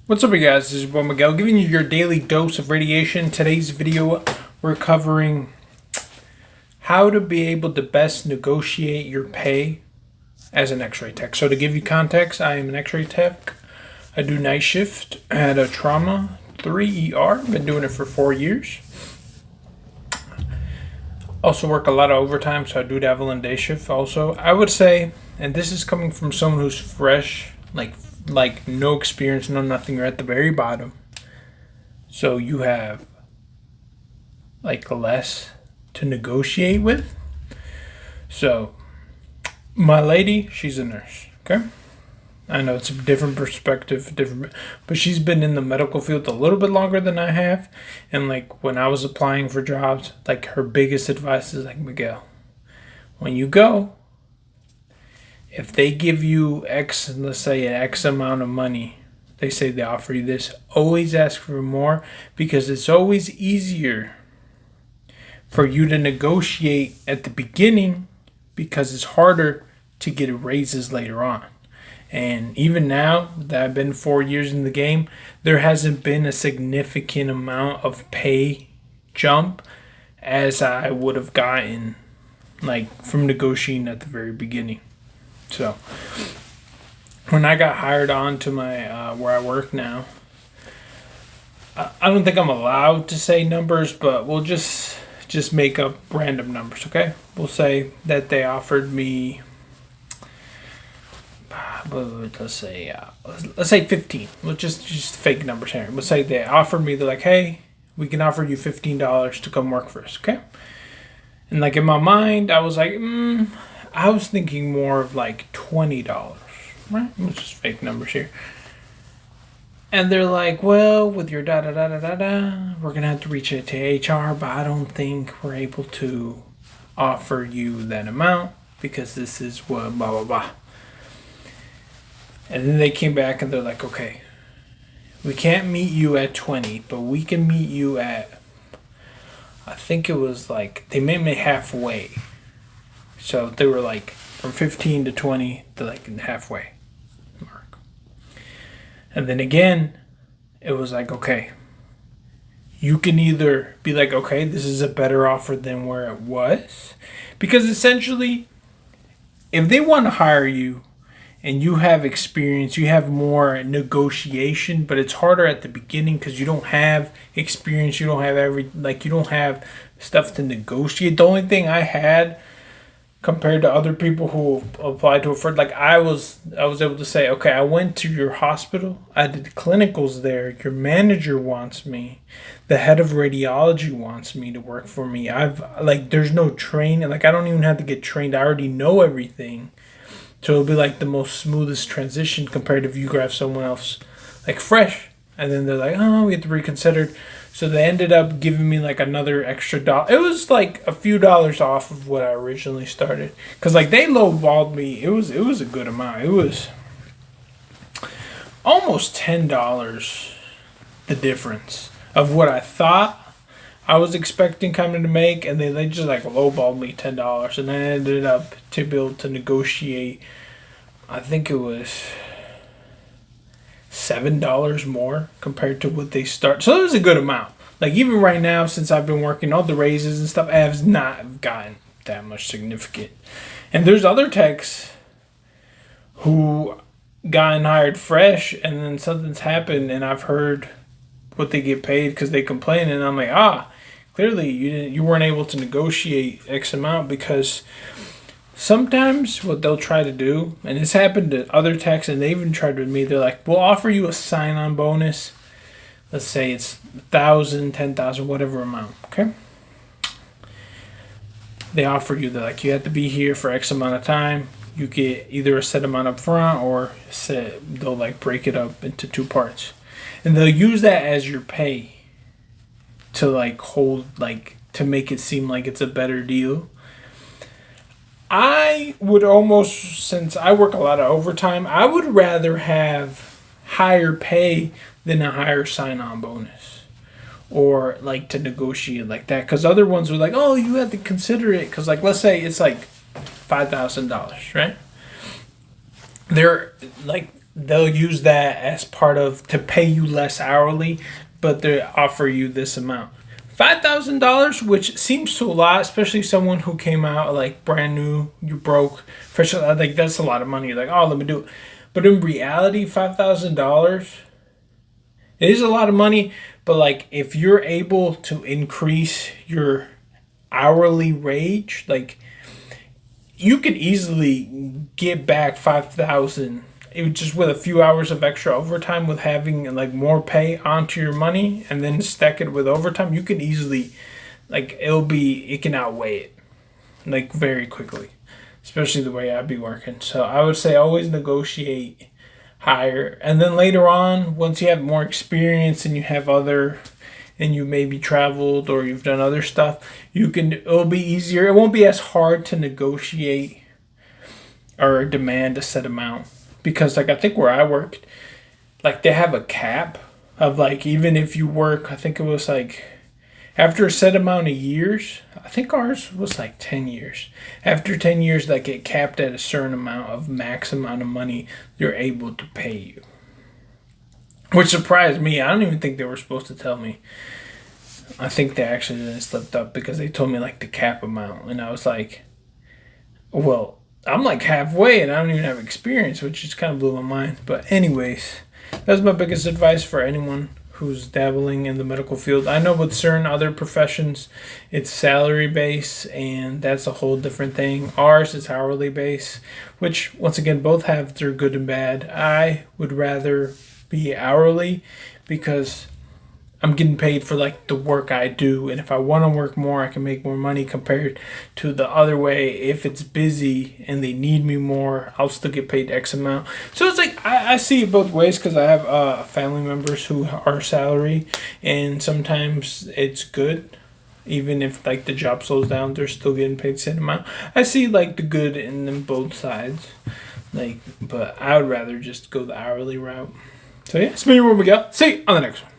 What's up, you guys? This is your boy Miguel giving you your daily dose of radiation. Today's video, we're covering how to be able to best negotiate your pay as an X-ray tech. So to give you context, I am an X-ray tech. I do night shift at a trauma 3 ER. Been doing it for 4 years. Also work a lot of overtime, so I do dabble in day shift also. I would say, and this is coming from someone who's fresh, like no experience, no nothing. You're at the very bottom, so you have like less to negotiate with. So my lady, she's a nurse. Okay, I know it's a different perspective, but she's been in the medical field a little bit longer than I have. And like when I was applying for jobs, like her biggest advice is like, Miguel, when you go, if they give you X, let's say an X amount of money, they say they offer you this, always ask for more, because it's always easier for you to negotiate at the beginning because it's harder to get raises later on. And even now that I've been 4 years in the game, there hasn't been a significant amount of pay jump as I would have gotten like from negotiating at the very beginning. So when I got hired on to my where I work now, I don't think I'm allowed to say numbers, but we'll just make up random numbers, okay? We'll say that they offered me, let's say 15. Let's just fake numbers here. Let's say they offered me, they're like, hey, we can offer you $15 to come work for us, okay? And like in my mind, I was like, I was thinking more of like $20, right? Let's just fake numbers here. And they're like, well, with your we're going to have to reach out to HR, but I don't think we're able to offer you that amount because this is what blah, blah, blah. And then they came back and they're like, okay, we can't meet you at 20, but we can meet you at, I think it was like, they met me halfway. So they were like from 15 to 20 to like halfway mark. And then again, it was like, okay, you can either be like, okay, this is a better offer than where it was. Because essentially, if they want to hire you and you have experience, you have more negotiation, but it's harder at the beginning because you don't have experience, you don't have you don't have stuff to negotiate. The only thing I had compared to other people who applied to it for, like I was able to say, okay, I went to your hospital, I did clinicals there, your manager wants me, the head of radiology wants me to work for me. There's no training, like I don't even have to get trained, I already know everything. So it'll be like the most smoothest transition compared to if you grab someone else like fresh and then they're like, oh, we have to reconsider. So they ended up giving me like another extra dollar. It was like a few dollars off of what I originally started. Cause like they lowballed me. It was a good amount. It was almost $10 the difference of what I thought I was expecting coming to make, and they just like lowballed me $10, and I ended up to be able to negotiate. I think it was $7 more compared to what they start. So it was a good amount. Like even right now, since I've been working all the raises and stuff, I have not gotten that much significant. And there's other techs who gotten hired fresh, and then something's happened, and I've heard what they get paid because they complain, and I'm like, clearly you weren't able to negotiate X amount, because sometimes what they'll try to do, and this happened to other techs, and they even tried with me, they're like, we'll offer you a sign-on bonus. Let's say it's 1,000, 10,000, whatever amount, okay? They offer you, they're like, you have to be here for X amount of time. You get either a set amount up front, or they'll like break it up into 2 parts. And they'll use that as your pay to like hold, like to make it seem like it's a better deal. I would almost, since I work a lot of overtime, I would rather have higher pay than a higher sign-on bonus, or like to negotiate like that. Because other ones are like, oh, you have to consider it. Because like, let's say it's like $5,000, right? They're like, they'll use that as part of to pay you less hourly, but they offer you this amount. $5,000, which seems to a lot, especially someone who came out like brand new, you broke, fresh. Like that's a lot of money. You're like, oh, let me do it. But in reality, $5,000, it is a lot of money. But like, if you're able to increase your hourly wage, like you could easily get back 5,000 just with a few hours of extra overtime, with having like more pay onto your money and then stack it with overtime. You can easily, like, it can outweigh it like very quickly, especially the way I'd be working. So I would say always negotiate higher, and then later on, once you have more experience and you have other, and you maybe traveled or you've done other stuff, it'll be easier. It won't be as hard to negotiate or demand a set amount, because like I think where I worked, like they have a cap of like, even if you work, I think it was like after a set amount of years, I think ours was like 10 years. After 10 years, like it capped at a certain amount of max amount of money they're able to pay you. Which surprised me. I don't even think they were supposed to tell me. I think they actually then slipped up, because they told me like the cap amount. And I was like, well, I'm like halfway and I don't even have experience, which just kind of blew my mind. But anyways, that's my biggest advice for anyone who's dabbling in the medical field. I know with certain other professions, it's salary based, and that's a whole different thing. Ours is hourly based, which once again, both have their good and bad. I would rather be hourly, because I'm getting paid for like the work I do, and if I want to work more, I can make more money, compared to the other way. If it's busy and they need me more, I'll still get paid X amount. So it's like I see it both ways, because I have family members who are salary, and sometimes it's good. Even if like the job slows down, they're still getting paid the same amount. I see like the good in them both sides. Like, but I would rather just go the hourly route. So yeah, it's me, where we go. See you on the next one.